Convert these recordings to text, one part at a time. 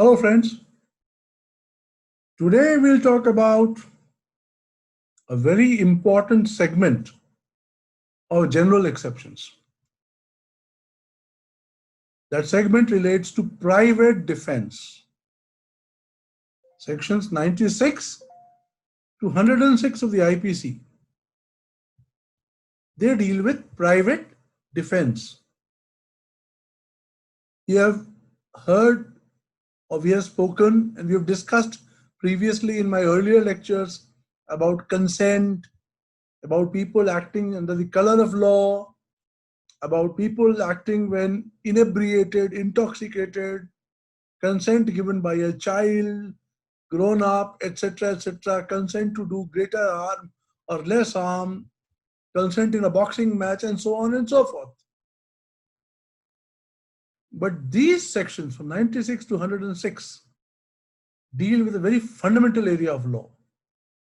Hello friends, today we'll talk about a very important segment of general exceptions. That segment relates to private defense. Sections 96 to 106 of the IPC. They deal with private defense. We have heard or we have spoken and we have discussed previously in my earlier lectures about consent, about people acting under the color of law, about people acting when inebriated, intoxicated, consent given by a child, grown up, etc., consent to do greater harm or less harm, consent in a boxing match, and so on and so forth. But these sections from 96 to 106 deal with a very fundamental area of law,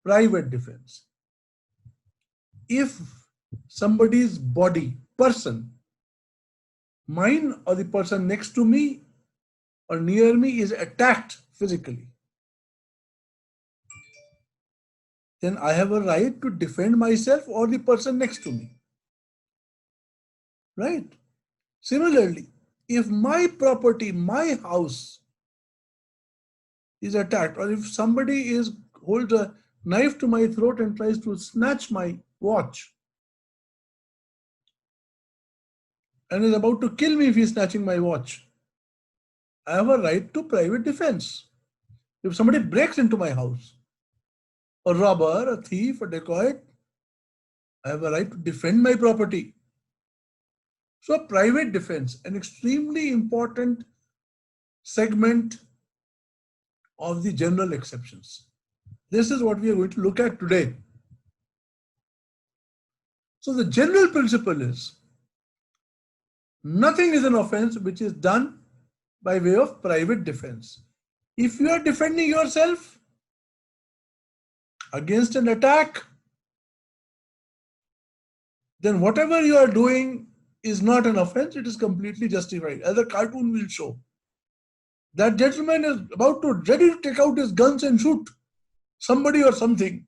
private defense. If somebody's body, person, mine or the person next to me or near me is attacked physically, then I have a right to defend myself or the person next to me. Right? Similarly, if my property, my house is attacked, or if somebody holds a knife to my throat and tries to snatch my watch and is about to kill me if he's snatching my watch, I have a right to private defense. If somebody breaks into my house, a robber, a thief, a dacoit, I have a right to defend my property. So private defense, an extremely important segment of the general exceptions. This is what we are going to look at today. So the general principle is nothing is an offense which is done by way of private defense. If you are defending yourself against an attack, then whatever you are doing is not an offense, it is completely justified. As the cartoon will show, that gentleman is about to ready to take out his guns and shoot somebody or something.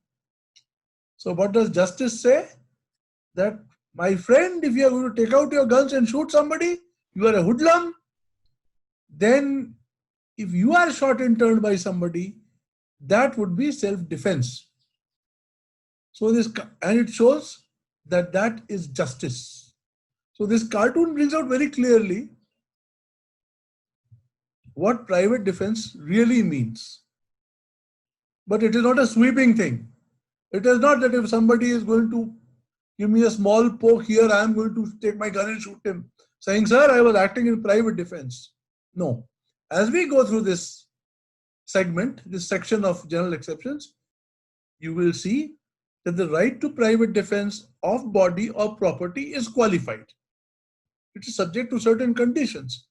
So what does justice say? That, my friend, if you are going to take out your guns and shoot somebody, you are a hoodlum. Then if you are shot in turn by somebody, that would be self-defense. So and it shows that that is justice. So this cartoon brings out very clearly what private defense really means. But it is not a sweeping thing. It is not that if somebody is going to give me a small poke here, I am going to take my gun and shoot him, saying, sir, I was acting in private defense. No. As we go through this segment, this section of general exceptions, you will see that the right to private defense of body or property is qualified. It is subject to certain conditions.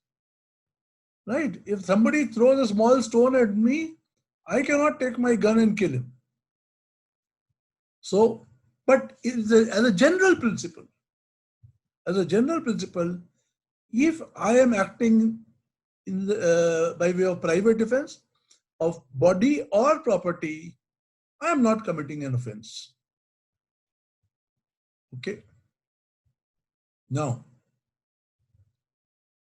Right? If somebody throws a small stone at me, I cannot take my gun and kill him. So, but as a general principle, if I am acting by way of private defense of body or property, I am not committing an offense. Okay. Now,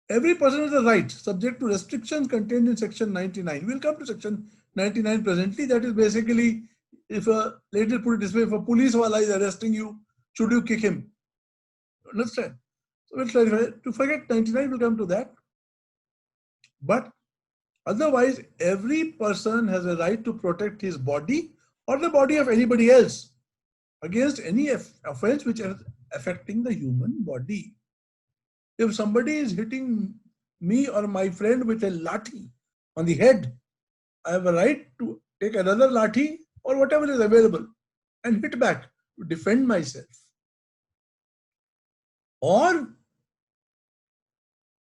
every person has a right subject to restrictions contained in section 99. We'll come to section 99 presently. That is basically, if let me put it this way, if a police wala is arresting you, should you kick him? Understand? So we'll clarify. To forget 99, we'll come to that. But otherwise, every person has a right to protect his body or the body of anybody else against any offense which is affecting the human body. If somebody is hitting me or my friend with a lathi on the head, I have a right to take another lathi or whatever is available and hit back to defend myself. Or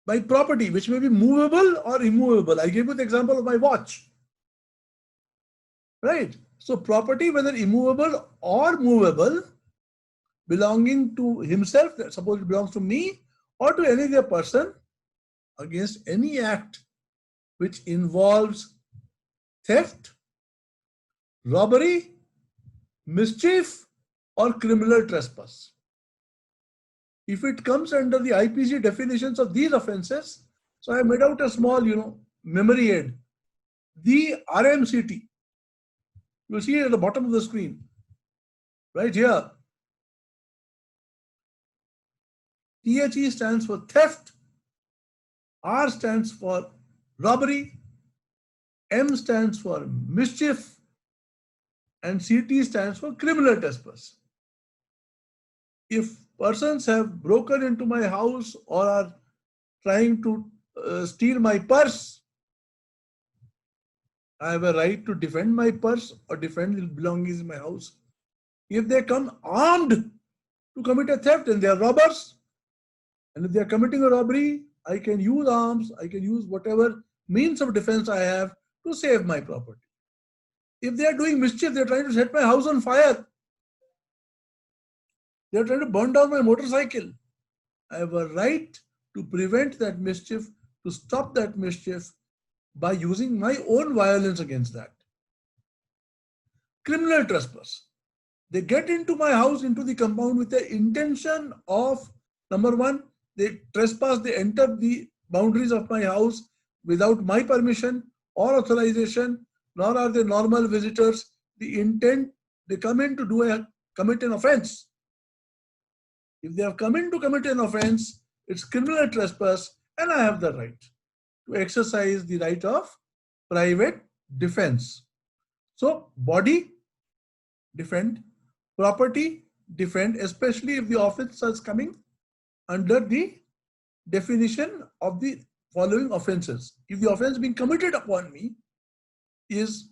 by property, which may be movable or immovable. I gave you the example of my watch. Right? So property, whether immovable or movable, belonging to himself, suppose it belongs to me or to any other person, against any act which involves theft, robbery, mischief, or criminal trespass. If it comes under the IPC definitions of these offenses, so I made out a small, memory aid. The RMCT, you see it at the bottom of the screen, right here. THE stands for theft, R stands for robbery, M stands for mischief, and CT stands for criminal trespass. If persons have broken into my house or are trying to steal my purse, I have a right to defend my purse or defend the belongings in my house. If they come armed to commit a theft and they are robbers, and if they are committing a robbery, I can use arms, I can use whatever means of defense I have to save my property. If they are doing mischief, they are trying to set my house on fire, they are trying to burn down my motorcycle, I have a right to prevent that mischief, to stop that mischief by using my own violence against that. Criminal trespass. They get into my house, into the compound with the intention of, number one, they trespass, they enter the boundaries of my house without my permission or authorization, nor are they normal visitors. The intent, they come in to commit an offense. If they have come in to commit an offense, it's criminal trespass, and I have the right to exercise the right of private defense. So, body, defend, property, defend, especially if the offense is coming under the definition of the following offenses. If the offense being committed upon me is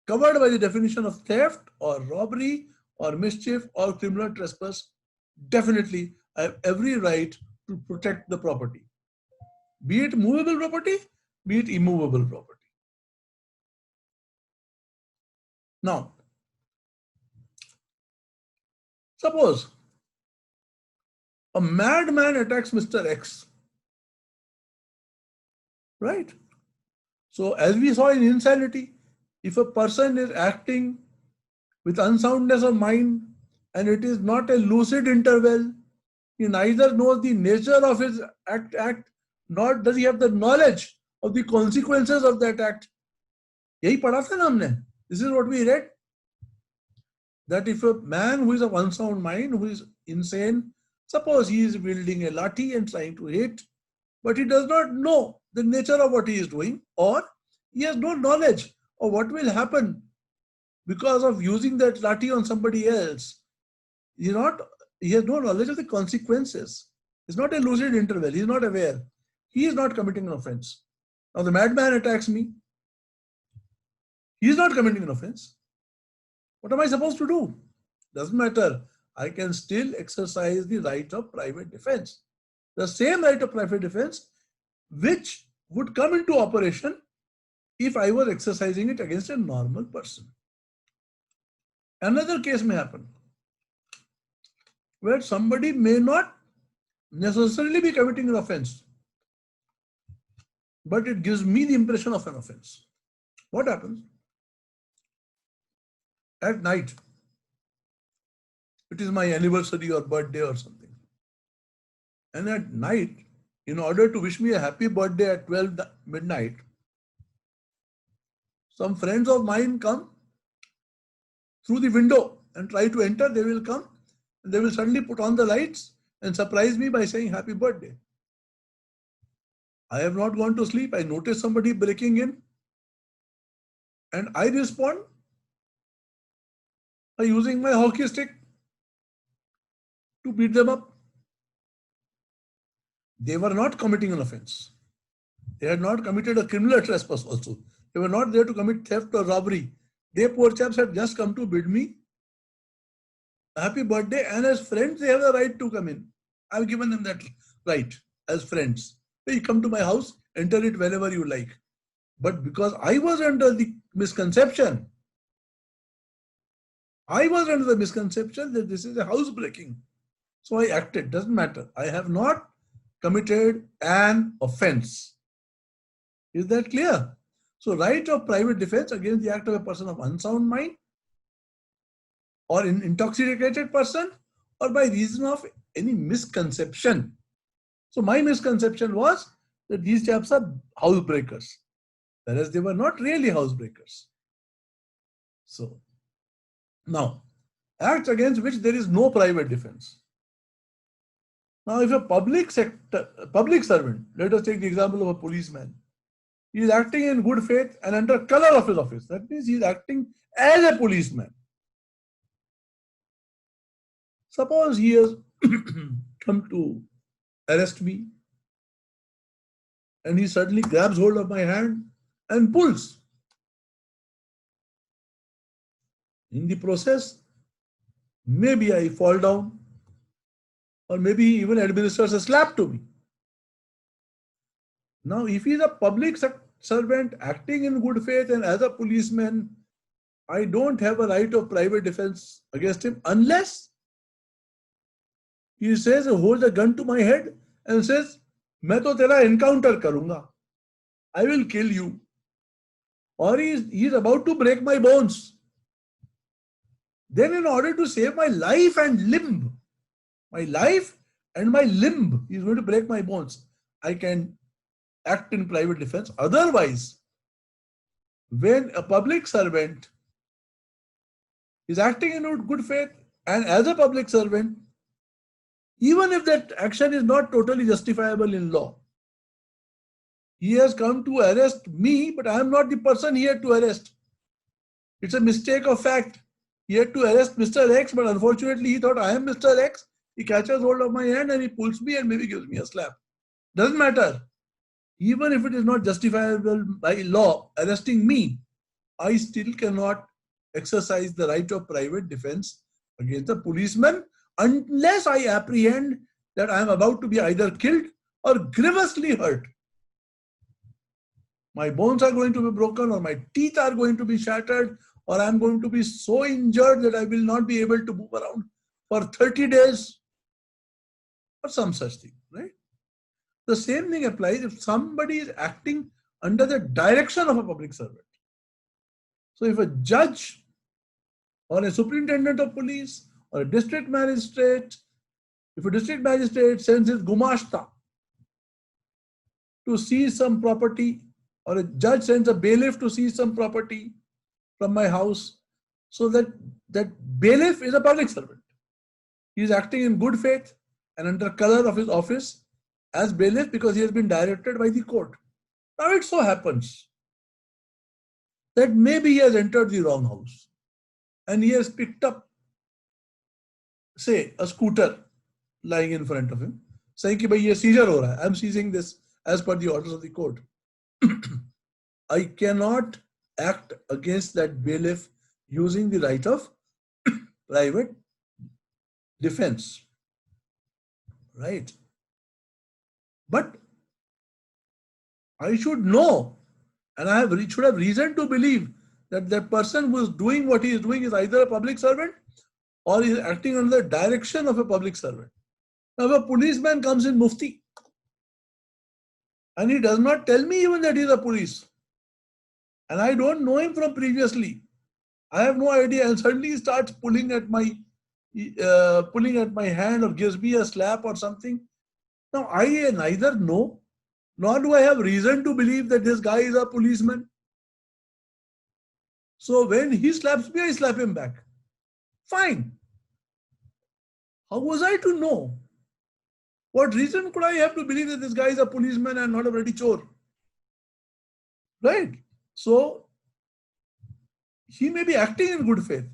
covered by the definition of theft or robbery or mischief or criminal trespass, definitely I have every right to protect the property, be it movable property, be it immovable property. Now, suppose a madman attacks Mr. X, right? So as we saw in insanity, if a person is acting with unsoundness of mind and it is not a lucid interval, he neither knows the nature of his act, nor does he have the knowledge of the consequences of that act. Yahi padha tha na humne. This is what we read. That if a man who is of unsound mind, who is insane, suppose he is wielding a lathi and trying to hit, but he does not know the nature of what he is doing, or he has no knowledge of what will happen because of using that lathi on somebody else. He has no knowledge of the consequences. It's not a lucid interval. He is not aware. He is not committing an offense. Now the madman attacks me. He is not committing an offense. What am I supposed to do? Doesn't matter. I can still exercise the right of private defense. The same right of private defense which would come into operation if I was exercising it against a normal person. Another case may happen where somebody may not necessarily be committing an offense, but it gives me the impression of an offense. What happens? At night, it is my anniversary or birthday or something. And at night, in order to wish me a happy birthday at 12 midnight, some friends of mine come through the window and try to enter. They will come and they will suddenly put on the lights and surprise me by saying happy birthday. I have not gone to sleep. I notice somebody breaking in and I respond by using my hockey stick to beat them up. They were not committing an offense. They had not committed a criminal trespass also. They were not there to commit theft or robbery. They, poor chaps, had just come to bid me a happy birthday, and as friends, they have the right to come in. I've given them that right as friends. You come to my house, enter it whenever you like. But because I was under the misconception that this is a housebreaking, so I acted. Doesn't matter. I have not committed an offense. Is that clear? So right of private defense against the act of a person of unsound mind or an intoxicated person or by reason of any misconception. So my misconception was that these chaps are housebreakers, whereas they were not really housebreakers. So now, acts against which there is no private defense. Now, if a public servant, let us take the example of a policeman, he is acting in good faith and under color of his office. That means he is acting as a policeman. Suppose he has come to arrest me and he suddenly grabs hold of my hand and pulls. In the process, maybe I fall down, or maybe he even administers a slap to me. Now, if he is a public servant acting in good faith and as a policeman, I don't have a right of private defense against him unless he says, holds a gun to my head and says, मैं तो तेरा encounter करूंगा. I will kill you. Or he is about to break my bones. Then in order to save my life and limb, he is going to break my bones, I can act in private defense. Otherwise, when a public servant is acting in good faith and as a public servant, even if that action is not totally justifiable in law, he has come to arrest me, but I am not the person he had to arrest. It's a mistake of fact. He had to arrest Mr. X, but unfortunately he thought I am Mr. X. He catches hold of my hand and he pulls me and maybe gives me a slap. Doesn't matter. Even if it is not justifiable by law arresting me, I still cannot exercise the right of private defense against a policeman unless I apprehend that I am about to be either killed or grievously hurt. My bones are going to be broken, or my teeth are going to be shattered, or I am going to be so injured that I will not be able to move around for 30 days or some such thing, right? The same thing applies if somebody is acting under the direction of a public servant. So if a judge or a superintendent of police or a district magistrate, if a district magistrate sends his gumashta to seize some property, or a judge sends a bailiff to seize some property from my house, so that bailiff is a public servant. He is acting in good faith and under color of his office as bailiff because he has been directed by the court. Now it so happens that maybe he has entered the wrong house and he has picked up, say, a scooter lying in front of him, saying कि भाई ये seizure हो रहा है. I am seizing this as per the orders of the court. I cannot act against that bailiff using the right of private defense, right? But I should know, and should have reason to believe that the person who is doing what he is doing is either a public servant or is acting under the direction of a public servant. Now, if a policeman comes in mufti and he does not tell me even that he is a police, and I don't know him from previously, I have no idea, and suddenly he starts pulling at my hand or gives me a slap or something. Now I neither know nor do I have reason to believe that this guy is a policeman. So when he slaps me, I slap him back. Fine. How was I to know? What reason could I have to believe that this guy is a policeman and not a bloody chore? Right? So he may be acting in good faith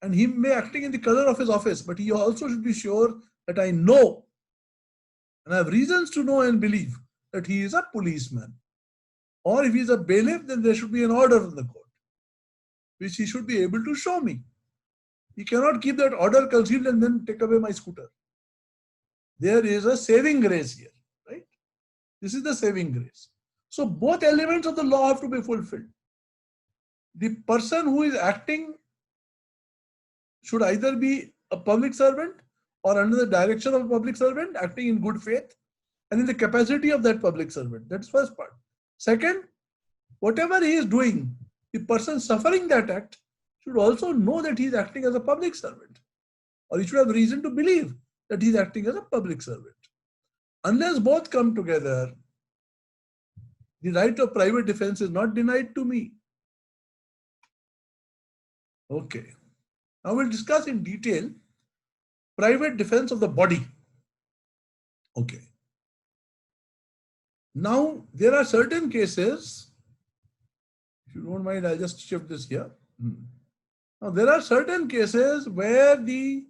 and he may be acting in the color of his office, but he also should be sure that I know and I have reasons to know and believe that he is a policeman. Or if he is a bailiff, then there should be an order from the court, which he should be able to show me. He cannot keep that order concealed and then take away my scooter. There is a saving grace here, right? This is the saving grace. So both elements of the law have to be fulfilled. The person who is acting should either be a public servant or under the direction of a public servant, acting in good faith and in the capacity of that public servant. That's first part. Second, whatever he is doing, the person suffering that act should also know that he is acting as a public servant, or he should have reason to believe that he is acting as a public servant. Unless both come together, the right of private defense is not denied to me. Okay. Now we'll discuss in detail private defense of the body. Okay. Now there are certain cases, if you don't mind, I'll just shift this here. Now there are certain cases where the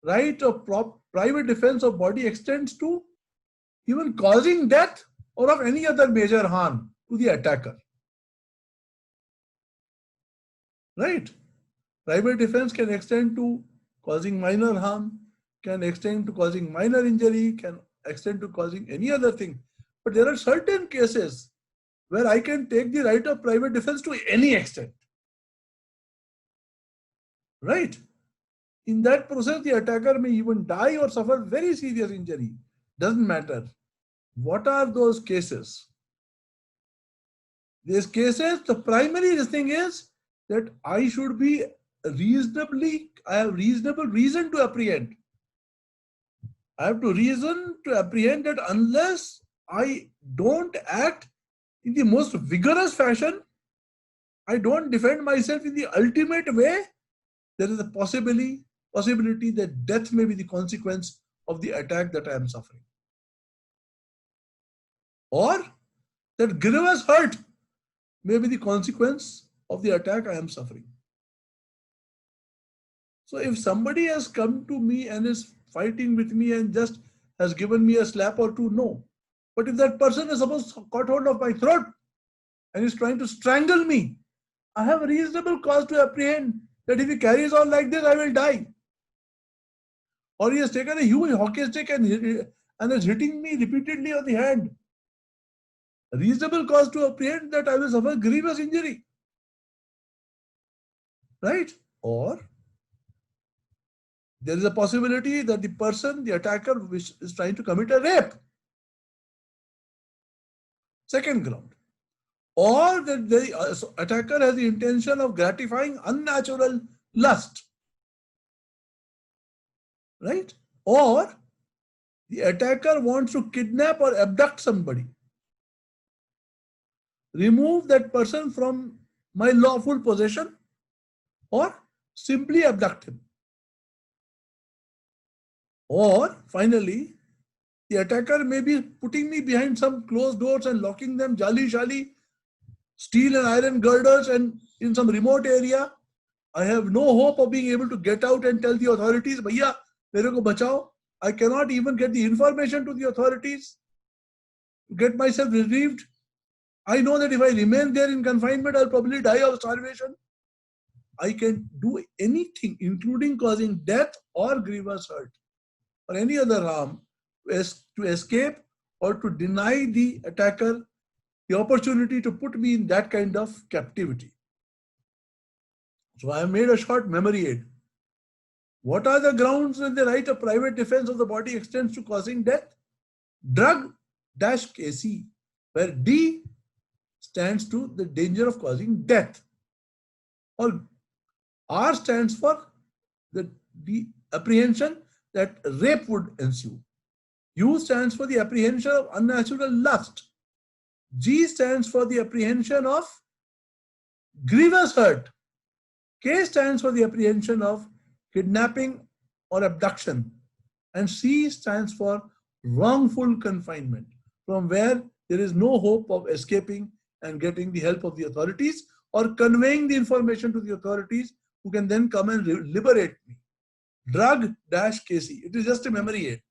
right of private defense of body extends to even causing death or of any other major harm to the attacker. Right? Private defense can extend to causing minor harm, can extend to causing minor injury, can extend to causing any other thing. But there are certain cases where I can take the right of private defense to any extent. Right? In that process, the attacker may even die or suffer very serious injury. Doesn't matter. What are those cases? These cases, the primary thing is that I should be I have reasonable reason to apprehend. I have to reason to apprehend that unless I don't act in the most vigorous fashion, I don't defend myself in the ultimate way, there is a possibility that death may be the consequence of the attack that I am suffering. Or that grievous hurt may be the consequence of the attack I am suffering. So if somebody has come to me and is fighting with me and just has given me a slap or two, no. But if that person is supposed to caught hold of my throat and is trying to strangle me, I have a reasonable cause to apprehend that if he carries on like this, I will die. Or he has taken a huge hockey stick and is hitting me repeatedly on the hand. A reasonable cause to apprehend that I will suffer grievous injury. Right? Or there is a possibility that the person, the attacker, which is trying to commit a rape. Second ground. Or that the attacker has the intention of gratifying unnatural lust. Right? Or the attacker wants to kidnap or abduct somebody. Remove that person from my lawful possession, or simply abduct him. Or finally, the attacker may be putting me behind some closed doors and locking them jali-shali, steel and iron girders, and in some remote area. I have no hope of being able to get out and tell the authorities, Bhaiya, mere ko bachao. I cannot even get the information to the authorities to get myself relieved. I know that if I remain there in confinement, I'll probably die of starvation. I can do anything, including causing death or grievous hurt or any other harm, to escape or to deny the attacker the opportunity to put me in that kind of captivity. So I have made a short memory aid. What are the grounds when the right of private defense of the body extends to causing death? Drug-KC, where D stands to the danger of causing death. Or R stands for the apprehension that rape would ensue. U stands for the apprehension of unnatural lust. G stands for the apprehension of grievous hurt. K stands for the apprehension of kidnapping or abduction. And C stands for wrongful confinement, from where there is no hope of escaping and getting the help of the authorities or conveying the information to the authorities who can then come and liberate me. Drug-KC. It is just a memory aid.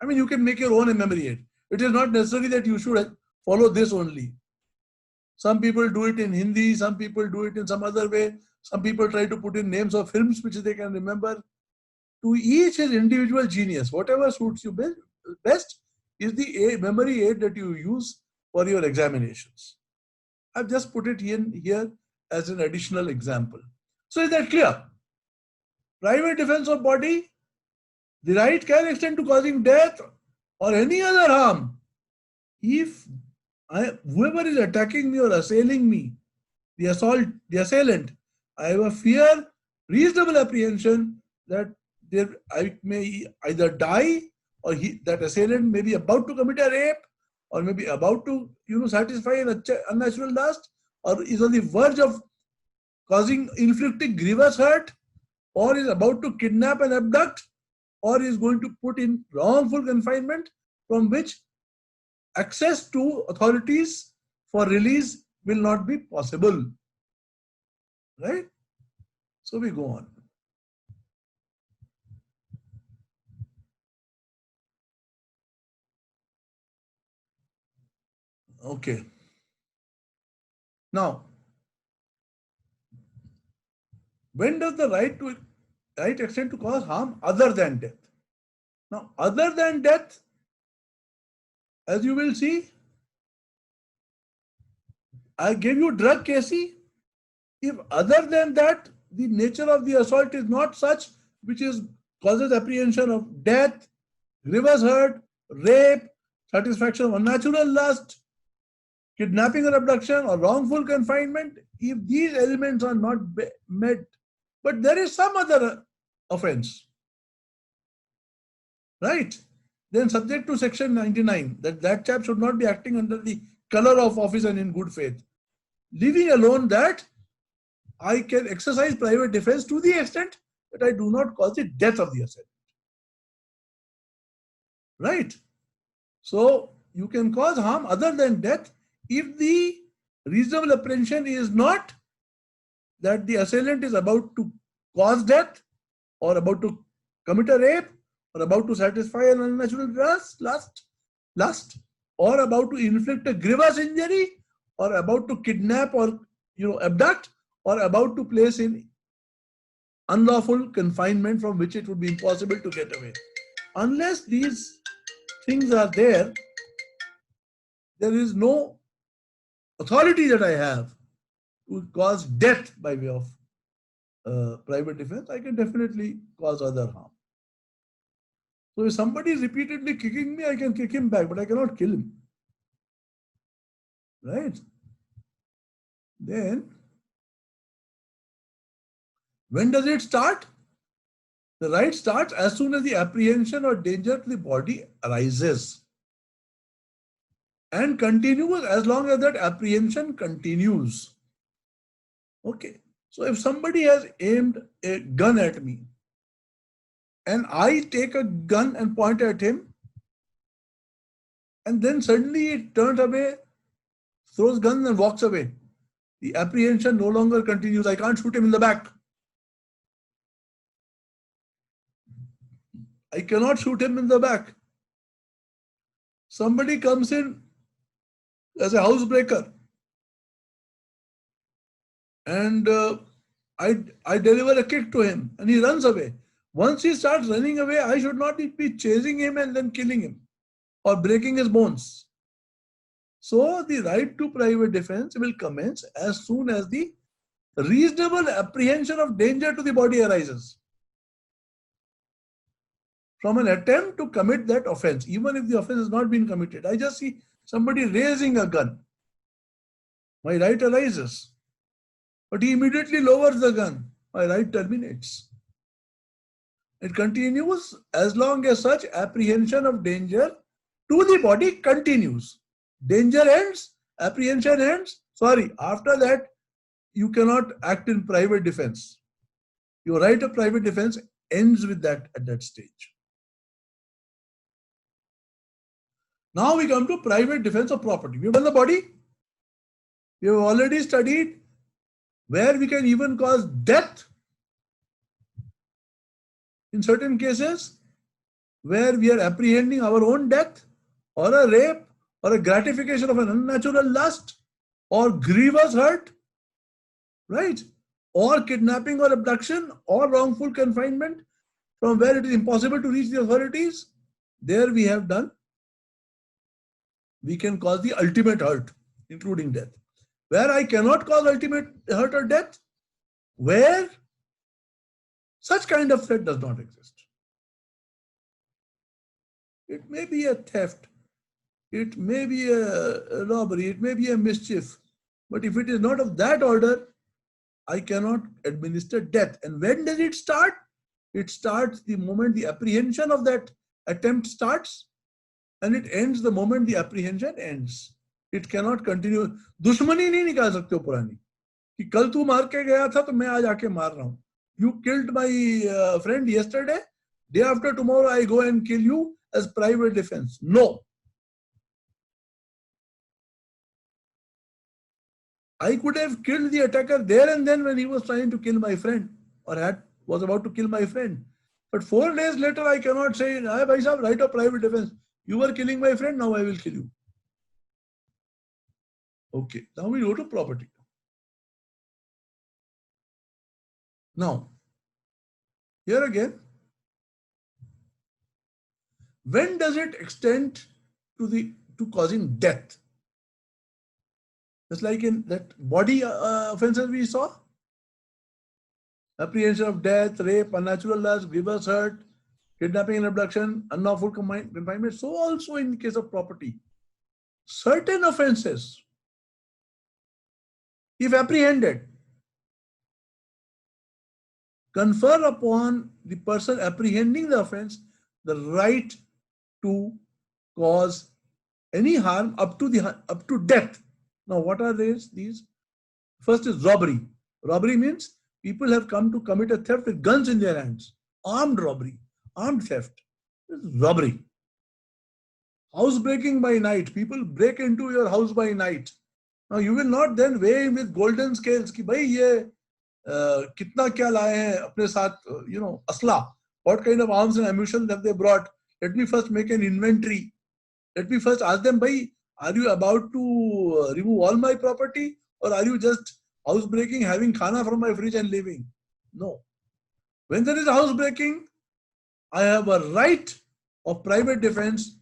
I mean, you can make your own memory aid. It is not necessary that you should follow this only. Some people do it in Hindi, some people do it in some other way. Some people try to put in names of films which they can remember. To each his individual genius. Whatever suits you best is the memory aid that you use for your examinations. I've just put it in here as an additional example. So is that clear? Private defense of body, the right can extend to causing death or any other harm if whoever is attacking me or assailing me, the assailant, I have a fair, reasonable apprehension that I may either die, or that assailant may be about to commit a rape, or maybe about to, satisfy an unnatural lust, or is on the verge of inflicting grievous hurt, or is about to kidnap and abduct, or is going to put in wrongful confinement, from which access to authorities for release will not be possible. Right? So we go on. Okay. Now, when does the right extend to cause harm other than death? Now, other than death, as you will see, I gave you drug, Casey. If other than that, the nature of the assault is not such which causes apprehension of death, grievous hurt, rape, satisfaction of unnatural lust, kidnapping or abduction, or wrongful confinement, if these elements are not met, but there is some other offense, right? Then subject to section 99, that chap should not be acting under the color of office and in good faith. Leaving alone that, I can exercise private defense to the extent that I do not cause the death of the assailant. Right? So you can cause harm other than death if the reasonable apprehension is not that the assailant is about to cause death, or about to commit a rape, or about to satisfy an unnatural lust, or about to inflict a grievous injury, or about to kidnap or abduct, or about to place in unlawful confinement from which it would be impossible to get away. Unless these things are there is no authority that I have to cause death by way of private defense. I can definitely cause other harm. So if somebody is repeatedly kicking me, I can kick him back, but I cannot kill him. Right? Then, when does it start? The right starts as soon as the apprehension or danger to the body arises, and continues as long as that apprehension continues. Okay. So if somebody has aimed a gun at me, and I take a gun and point at him, and then suddenly he turns away, throws guns and walks away, the apprehension no longer continues. I can't shoot him in the back. I cannot shoot him in the back. Somebody comes in as a housebreaker, and I deliver a kick to him, and he runs away. Once he starts running away, I should not be chasing him and then killing him or breaking his bones. So the right to private defense will commence as soon as the reasonable apprehension of danger to the body arises from an attempt to commit that offense, even if the offense has not been committed. I just see somebody raising a gun. My right arises. But he immediately lowers the gun. My right terminates. It continues as long as such apprehension of danger to the body continues. Danger ends, apprehension ends. Sorry, after that, you cannot act in private defense. Your right of private defense ends with that at that stage. Now we come to private defense of property. We have done the body. We have already studied where we can even cause death in certain cases, where we are apprehending our own death, or a rape, or a gratification of an unnatural lust, or grievous hurt, right? Or kidnapping or abduction, or wrongful confinement from where it is impossible to reach the authorities. There we have done. We can cause the ultimate hurt, including death. Where I cannot cause ultimate hurt or death, where such kind of threat does not exist. It may be a theft, it may be a robbery, it may be a mischief, but if it is not of that order, I cannot administer death. And when does it start? It starts the moment the apprehension of that attempt starts, and it ends the moment the apprehension ends. It cannot continue. दुश्मनी नहीं निकाल सकते हो पुरानी कि कल तू मार के गया था तो मैं आज आके मार रहा हूं. You killed my friend yesterday. Day after tomorrow I go and kill you as private defense. No. I could have killed the attacker there and then when he was trying to kill my friend or was about to kill my friend. But 4 days later, I cannot say, "Hey, bhai sahab, right of private defense. You were killing my friend, now I will kill you." Okay, now we go to property. Now, here again, when does it extend to causing death? Just like in that body offenses we saw, apprehension of death, rape, unnatural loss, grievous hurt, kidnapping and abduction, unlawful confinement. So also in the case of property, certain offenses, if apprehended, confer upon the person apprehending the offense the right to cause any harm up to death. Now, what are these? First is robbery. Robbery means people have come to commit a theft with guns in their hands. Armed robbery, armed theft. This is robbery. Housebreaking by night. People break into your house by night. Now, you will not then weigh with golden scales कि भाई ये कितना क्या लाए हैं अपने साथ, asla. What kind of arms and ammunition have they brought? Let me first make an inventory. Let me first ask them, bhai, are you about to remove all my property, or are you just housebreaking, having khana from my fridge and leaving? No. When there is a housebreaking, I have a right of private defense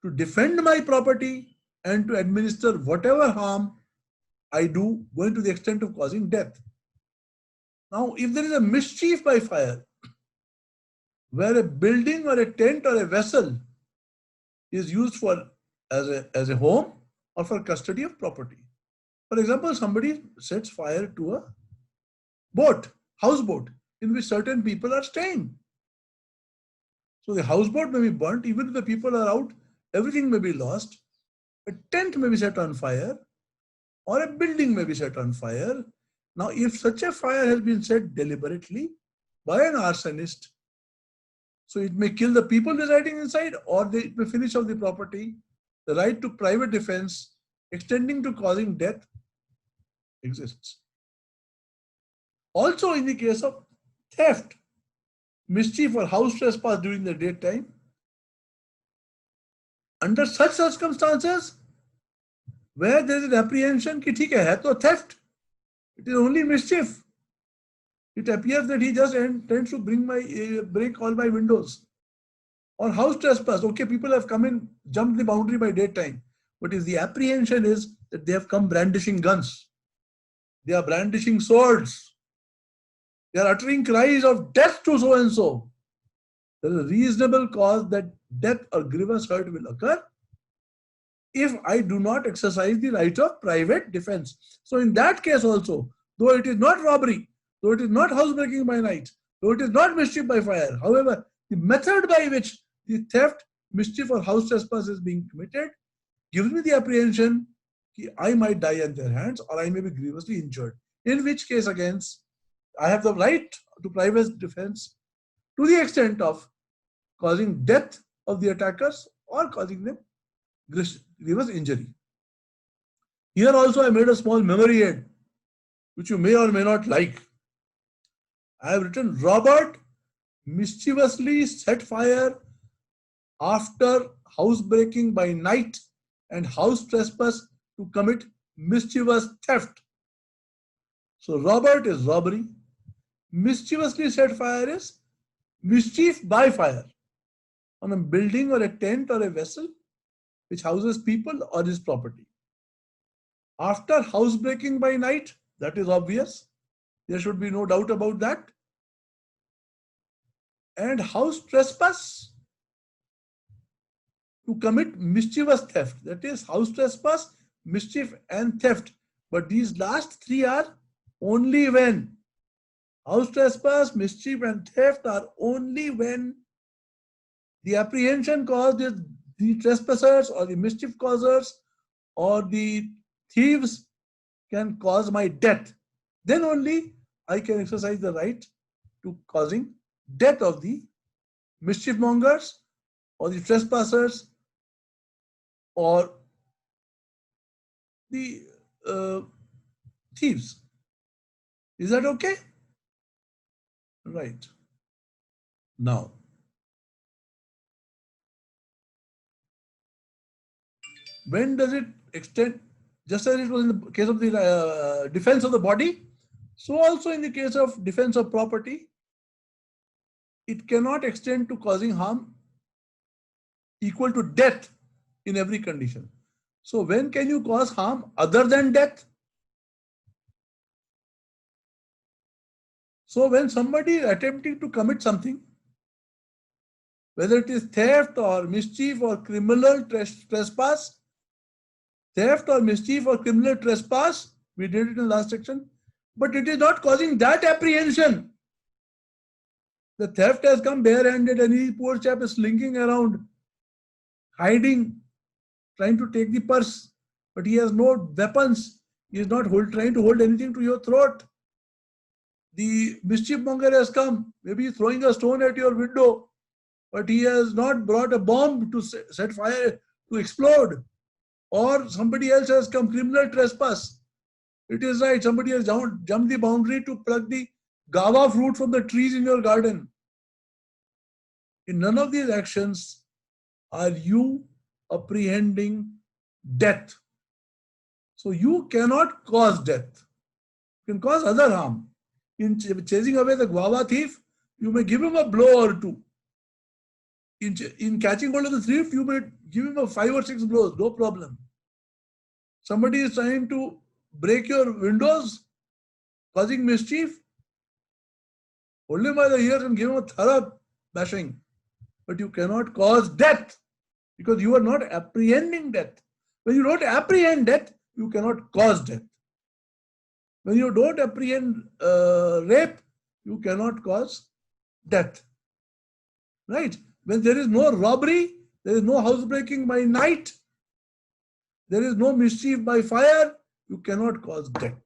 to defend my property and to administer whatever harm I do, going to the extent of causing death. Now, if there is a mischief by fire, where a building or a tent or a vessel is used for as a home or for custody of property. For example, somebody sets fire to a boat, houseboat, in which certain people are staying. So the houseboat may be burnt, even if the people are out, everything may be lost. A tent may be set on fire, or a building may be set on fire. Now, if such a fire has been set deliberately by an arsonist, so it may kill the people residing inside, or it may finish off the property. The right to private defense extending to causing death exists. Also, in the case of theft, mischief or house trespass during the daytime, under such circumstances, where there is an apprehension कि ठीक है तो theft, it is only mischief. It appears that he just intends to break all my windows. Or house trespass, okay, people have come in, jumped the boundary by daytime, but if the apprehension is that they have come brandishing guns, they are brandishing swords, they are uttering cries of death to so and so, there is a reasonable cause that death or grievous hurt will occur if I do not exercise the right of private defense. So in that case also, though it is not robbery, though it is not housebreaking by night, though it is not mischief by fire, however, the method by which the theft, mischief or house trespass is being committed gives me the apprehension that I might die at their hands or I may be grievously injured. In which case, again, I have the right to private defense to the extent of causing death of the attackers or causing them grievous injury. Here also I made a small memory aid, which you may or may not like. I have written Robert mischievously set fire after housebreaking by night and house trespass to commit mischievous theft. So Robert is robbery. Mischievously set fire is mischief by fire on a building or a tent or a vessel which houses people or is property. After housebreaking by night, that is obvious. There should be no doubt about that. And house trespass, to commit mischievous theft, that is house trespass, mischief and theft. But these last three are only when house trespass, mischief and theft are only when the apprehension caused is the trespassers or the mischief causers or the thieves can cause my death. Then only I can exercise the right to causing death of the mischief mongers or the trespassers or the thieves. Is that okay? Right. Now, when does it extend? Just as it was in the case of the defense of the body, so also in the case of defense of property, it cannot extend to causing harm equal to death in every condition. So when can you cause harm other than death? So when somebody is attempting to commit something, whether it is theft or mischief or criminal trespass, theft or mischief or criminal trespass, we did it in the last section, but it is not causing that apprehension. The theft has come barehanded and he poor chap is slinking around, hiding, trying to take the purse, but he has no weapons. He is not trying to hold anything to your throat. The mischief monger has come, maybe throwing a stone at your window, but he has not brought a bomb to set fire, to explode. Or somebody else has come, criminal trespass. It is right, somebody has jumped the boundary to pluck the guava fruit from the trees in your garden. In none of these actions are you apprehending death. So you cannot cause death. You can cause other harm. In chasing away the guava thief, you may give him a blow or two. In catching hold of the thief, you may give him a 5 or 6 blows, no problem. Somebody is trying to break your windows, causing mischief, hold him by the ears and give him a thorough bashing. But you cannot cause death because you are not apprehending death. When you don't apprehend death, you cannot cause death. When you don't apprehend rape, you cannot cause death. Right? When there is no robbery, there is no housebreaking by night, there is no mischief by fire, you cannot cause death.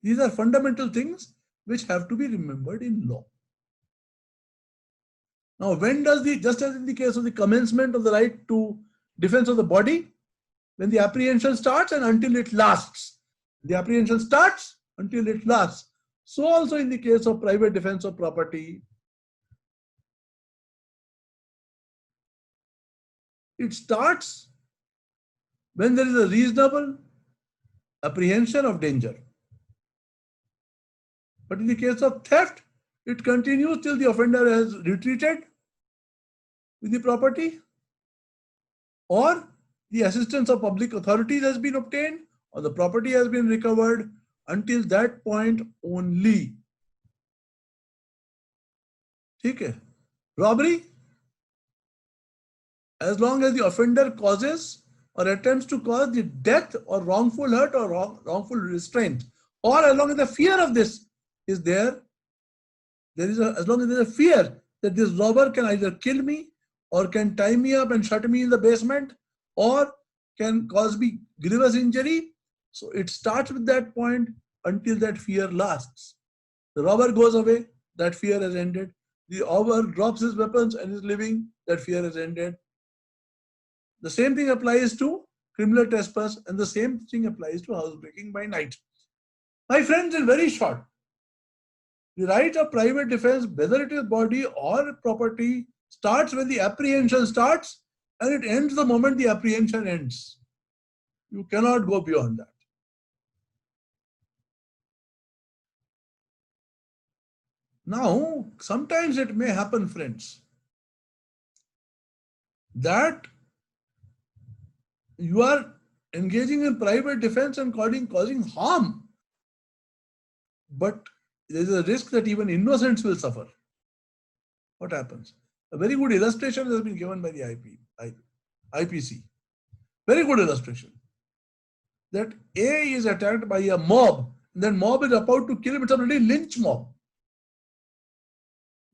These are fundamental things which have to be remembered in law. Now, when does just as in the case of the commencement of the right to defense of the body, when the apprehension starts and until it lasts. The apprehension starts until it lasts. So also in the case of private defense of property, it starts when there is a reasonable apprehension of danger. But in the case of theft, it continues till the offender has retreated with the property or the assistance of public authorities has been obtained or the property has been recovered. Until that point only. Okay. Robbery, as long as the offender causes or attempts to cause the death or wrongful hurt or wrongful restraint, or as long as the fear of this is there, as long as there is a fear that this robber can either kill me or can tie me up and shut me in the basement or can cause me grievous injury. So it starts with that point until that fear lasts. The robber goes away, that fear has ended. The robber drops his weapons and is living, that fear has ended. The same thing applies to criminal trespass and the same thing applies to housebreaking by night. My friends, in very short, the right of private defense, whether it is body or property, starts when the apprehension starts and it ends the moment the apprehension ends. You cannot go beyond that. Now, sometimes it may happen, friends, that you are engaging in private defense and causing harm, but there is a risk that even innocents will suffer. What happens? A very good illustration has been given by the IP. IPC. Very good illustration. That A is attacked by a mob, and then mob is about to kill him. It's a really lynch mob.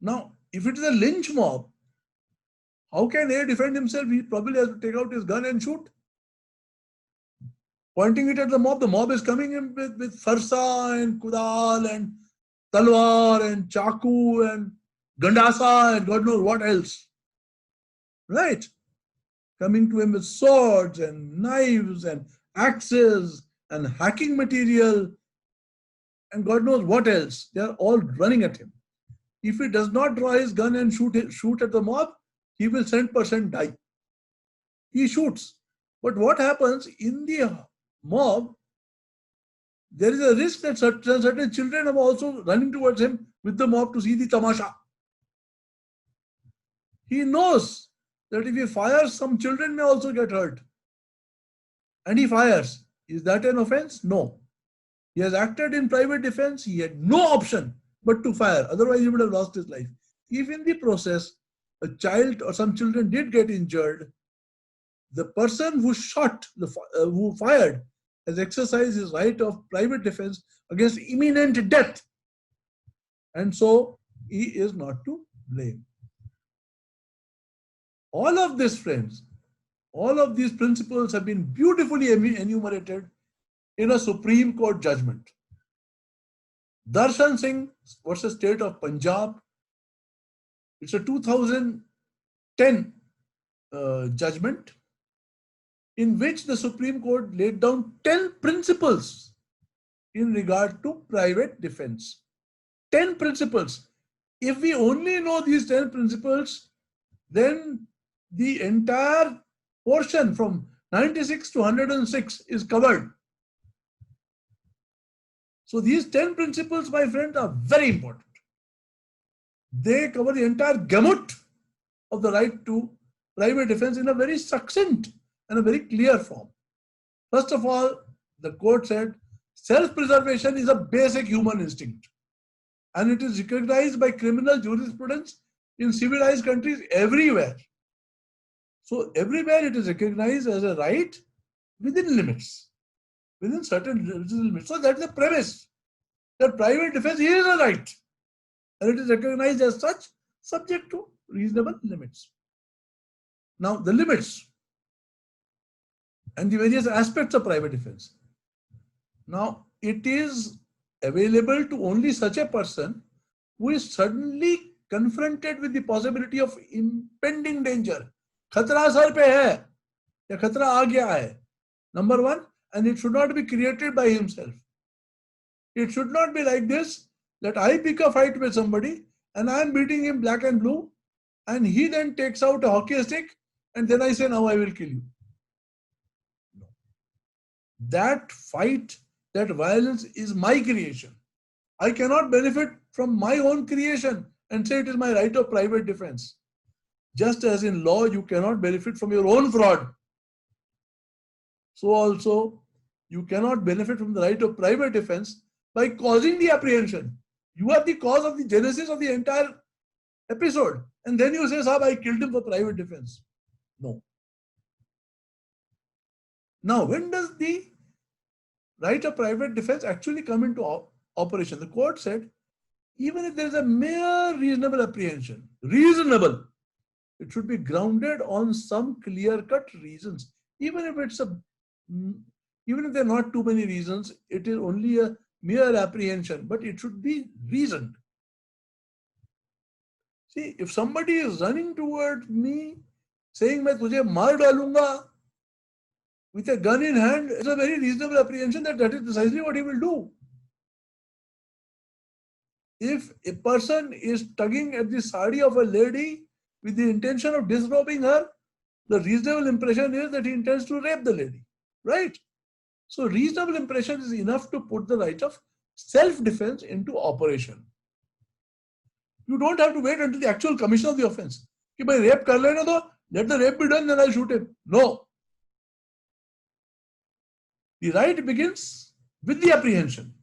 Now, if it is a lynch mob, how can A defend himself? He probably has to take out his gun and shoot. Pointing it at the mob is coming in with farsa and kudal and talwar and chaku and gandasa and God knows what else. Right? Coming to him with swords and knives and axes and hacking material and God knows what else. They are all running at him. If he does not draw his gun and shoot at the mob, he will 100% die. He shoots. But what happens in the mob, there is a risk that certain children are also running towards him with the mob to see the tamasha. He knows that if he fires, some children may also get hurt. And he fires. Is that an offense? No. He has acted in private defense. He had no option but to fire. Otherwise, he would have lost his life. If in the process, a child or some children did get injured, the person who shot, who fired, has exercised his right of private defense against imminent death. And so, he is not to blame. All of this, friends, all of these principles have been beautifully enumerated in a Supreme Court judgment. Darshan Singh versus State of Punjab. It's a 2010 judgment in which the Supreme Court laid down 10 principles in regard to private defense. 10 principles. If we only know these 10 principles, then the entire portion from 96 to 106 is covered. So these 10 principles, my friend, are very important. They cover the entire gamut of the right to private defense in a very succinct and a very clear form. First of all, the court said self-preservation is a basic human instinct, and it is recognized by criminal jurisprudence in civilized countries everywhere. So everywhere it is recognized as a right within limits, within certain limits. So that's the premise, that private defense is a right, and it is recognized as such, subject to reasonable limits. Now, the limits and the various aspects of private defense. Now, it is available to only such a person who is suddenly confronted with the possibility of impending danger. Khatra sar pe hai, ya khatra aa gaya hai. Number one, and it should not be created by himself. It should not be like this, that I pick a fight with somebody and I am beating him black and blue, and he then takes out a hockey stick and then I say, now I will kill you. No. That fight, that violence is my creation. I cannot benefit from my own creation and say it is my right of private defense. Just as in law, you cannot benefit from your own fraud. So also, you cannot benefit from the right of private defense by causing the apprehension. You are the cause of the genesis of the entire episode. And then you say, Sahab, I killed him for private defense. No. Now, when does the right of private defense actually come into operation? The court said, even if there is a mere reasonable apprehension, reasonable, it should be grounded on some clear-cut reasons. Even if there are not too many reasons, it is only a mere apprehension, but it should be reasoned. See, if somebody is running towards me saying, "Main tujhe maar dalunga," with a gun in hand, it's a very reasonable apprehension that is precisely what he will do. If a person is tugging at the sari of a lady with the intention of disrobing her, the reasonable impression is that he intends to rape the lady, right? So reasonable impression is enough to put the right of self-defense into operation. You don't have to wait until the actual commission of the offense. Ki bhai rape kar lena do, let the rape be done, then I'll shoot him. No. The right begins with the apprehension.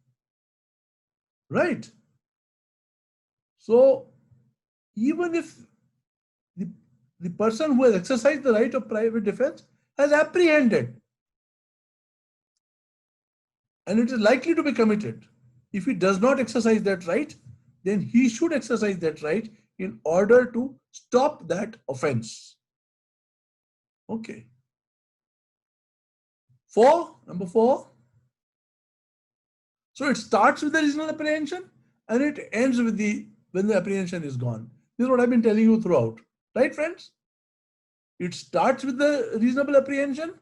Right? So even if the person who has exercised the right of private defense has apprehended, and it is likely to be committed. If he does not exercise that right, then he should exercise that right in order to stop that offense. Okay. Number four. So it starts with the reasonable apprehension and it ends with when the apprehension is gone. This is what I've been telling you throughout. Right, friends? It starts with the reasonable apprehension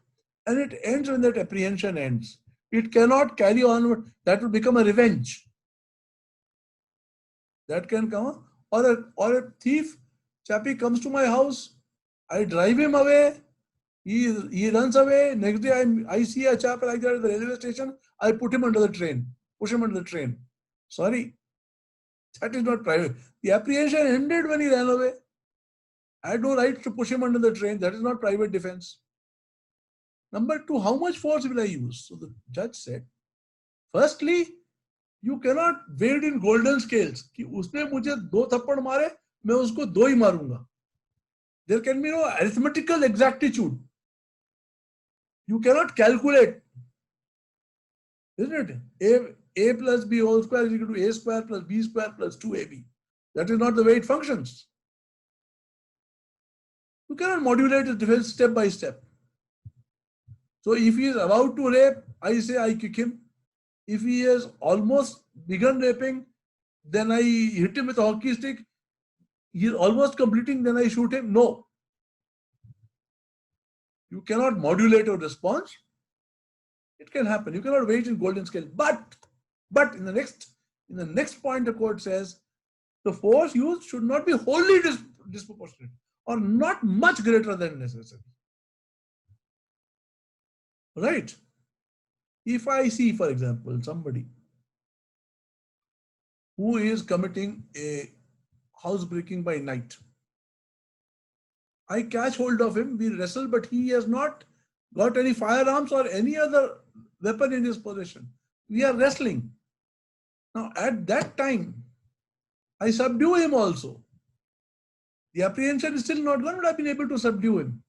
and it ends when that apprehension ends. It cannot carry on. That will become a revenge. That can come. Or a thief, chappy comes to my house, I drive him away, he runs away. Next day I see a chap like that at the railway station, I put him under the train, push him under the train. Sorry, that is not private. The apprehension ended when he ran away. I had no right to push him under the train. That is not private defense. Number two, how much force will I use? So the judge said, firstly, you cannot weigh it in golden scales. कि उसने मुझे 2 थप्पड़ मारे, मैं उसको 2 ही मारूंगा. There can be no arithmetical exactitude. You cannot calculate, isn't it? A plus B whole square is equal to A square plus B square plus 2AB. That is not the way it functions. You cannot modulate the defense step by step. So if he is about to rape, I say I kick him. If he has almost begun raping, then I hit him with a hockey stick. He is almost completing, then I shoot him. No. You cannot modulate your response. It can happen. You cannot wait in golden scale. But in the next point, the court says the force used should not be wholly disproportionate or not much greater than necessary. Right? If I see, for example, somebody who is committing a housebreaking by night, I catch hold of him, we wrestle, but he has not got any firearms or any other weapon in his possession. We are wrestling. Now, at that time, I subdue him also. The apprehension is still not gone, but I've been able to subdue him.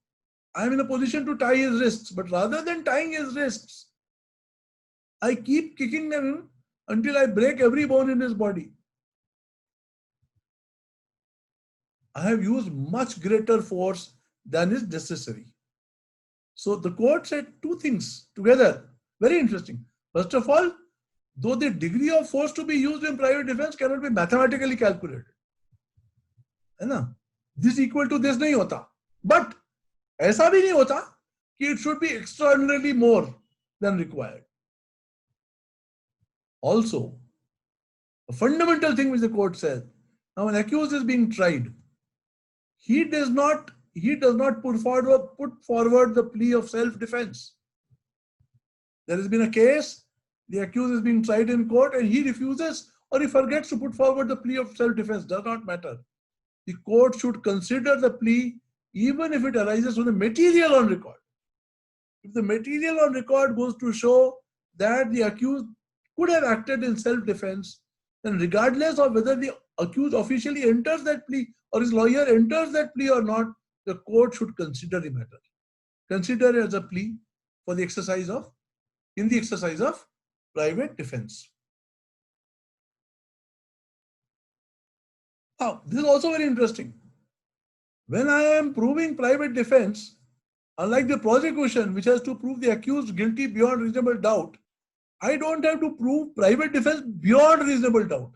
I am in a position to tie his wrists, but rather than tying his wrists, I keep kicking him until I break every bone in his body. I have used much greater force than is necessary. So the court said 2 things together. Very interesting. First of all, though the degree of force to be used in private defense cannot be mathematically calculated. है ना? This equal to this नहीं होता. But ऐसा भी नहीं होता कि it should be extraordinarily more than required. Also, a fundamental thing which the court says, now an accused is being tried. He does not put forward the plea of self-defense. There has been a case, the accused is being tried in court and he refuses or he forgets to put forward the plea of self-defense. Does not matter. The court should consider the plea even if it arises from the material on record. If the material on record goes to show that the accused could have acted in self-defense, then regardless of whether the accused officially enters that plea or his lawyer enters that plea or not, the court should consider the matter. Consider it as a plea for the exercise of private defense. Now, this is also very interesting. When I am proving private defense, unlike the prosecution, which has to prove the accused guilty beyond reasonable doubt, I don't have to prove private defense beyond reasonable doubt.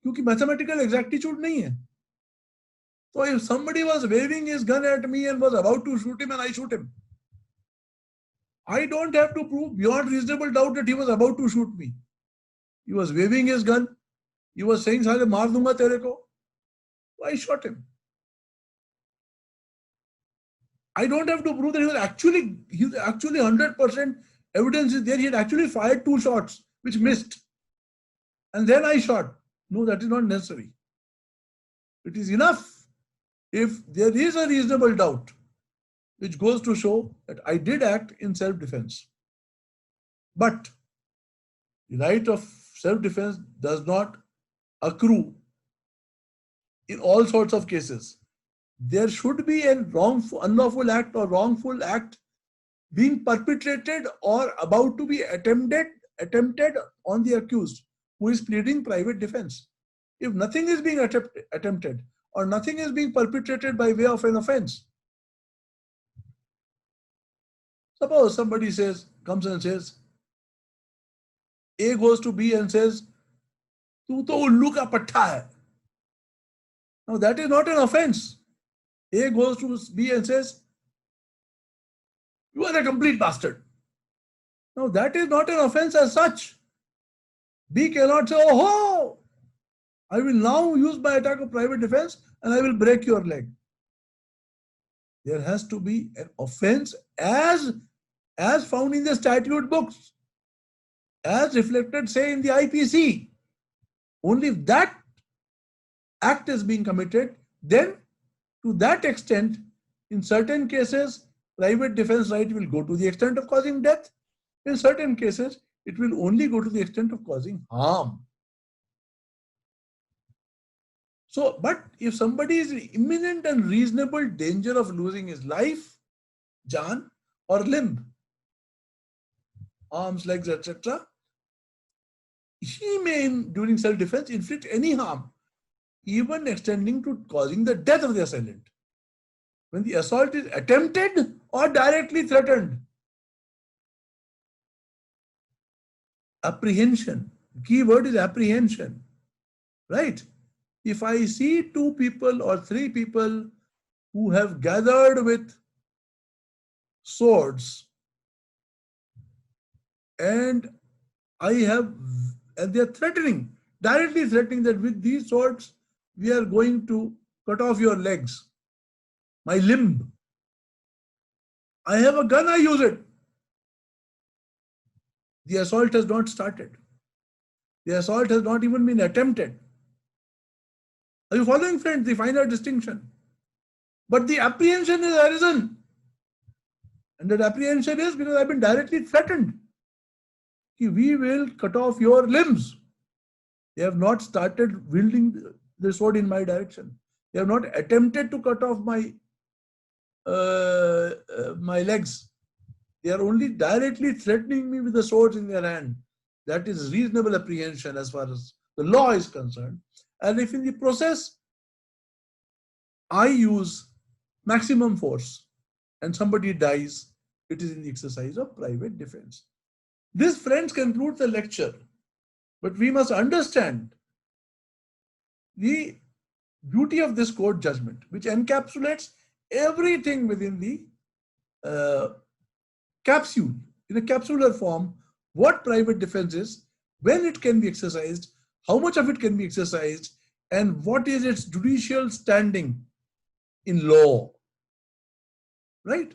क्योंकि mathematical exactitude नहीं है. So if somebody was waving his gun at me and was about to shoot him and I shoot him, I don't have to prove beyond reasonable doubt that he was about to shoot me. He was waving his gun. He was saying, "Saale maar dunga tere ko." So I shot him. I don't have to prove that he's actually 100% evidence is there. He had actually fired 2 shots, which missed. And then I shot. No, that is not necessary. It is enough if there is a reasonable doubt, which goes to show that I did act in self-defense. But the right of self-defense does not accrue in all sorts of cases. there should be a wrongful, unlawful act or wrongful act being perpetrated or about to be attempted on the accused who is pleading private defense. If nothing is being attempted or nothing is being perpetrated by way of an offense, suppose somebody comes and says, A goes to B and says, "Tu to ullu ka patta hai." Now that is not an offense. A goes to B and says, "You are a complete bastard." Now that is not an offense as such. B cannot say, "Oh, I will now use my attack of private defense and I will break your leg." There has to be an offense as found in the statute books, as reflected, say, in the IPC. Only if that act is being committed, then to that extent, in certain cases, private defense right will go to the extent of causing death. In certain cases, it will only go to the extent of causing harm. So, but if somebody is in imminent and reasonable danger of losing his life, jaan or limb, arms, legs, etc., he may, during self-defense, inflict any harm, even extending to causing the death of the assailant, when the assault is attempted or directly threatened. Apprehension. The key word is apprehension, right? If I see 2 people or 3 people who have gathered with swords and they're threatening, directly threatening that with these swords, we are going to cut off your legs, my limb. I have a gun, I use it. The assault has not started. The assault has not even been attempted. Are you following, friends, the finer distinction? But the apprehension is arisen. And that apprehension is because I've been directly threatened. We will cut off your limbs. They have not started wielding the sword in my direction. They have not attempted to cut off my legs. They are only directly threatening me with the swords in their hand. That is reasonable apprehension as far as the law is concerned. And if in the process I use maximum force and somebody dies, it is in the exercise of private defense. This, friends, concludes the lecture. But we must understand the beauty of this court judgment, which encapsulates everything within the capsule, in a capsular form, what private defense is, when it can be exercised, how much of it can be exercised, and what is its judicial standing in law. Right?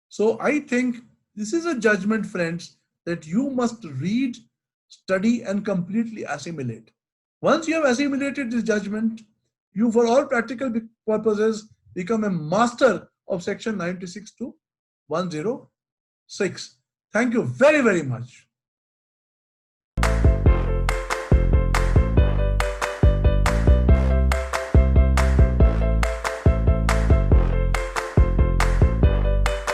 So I think this is a judgment, friends, that you must read, study, and completely assimilate. Once you have assimilated this judgment, you, for all practical purposes, become a master of section 96 to 106. Thank you very, very much.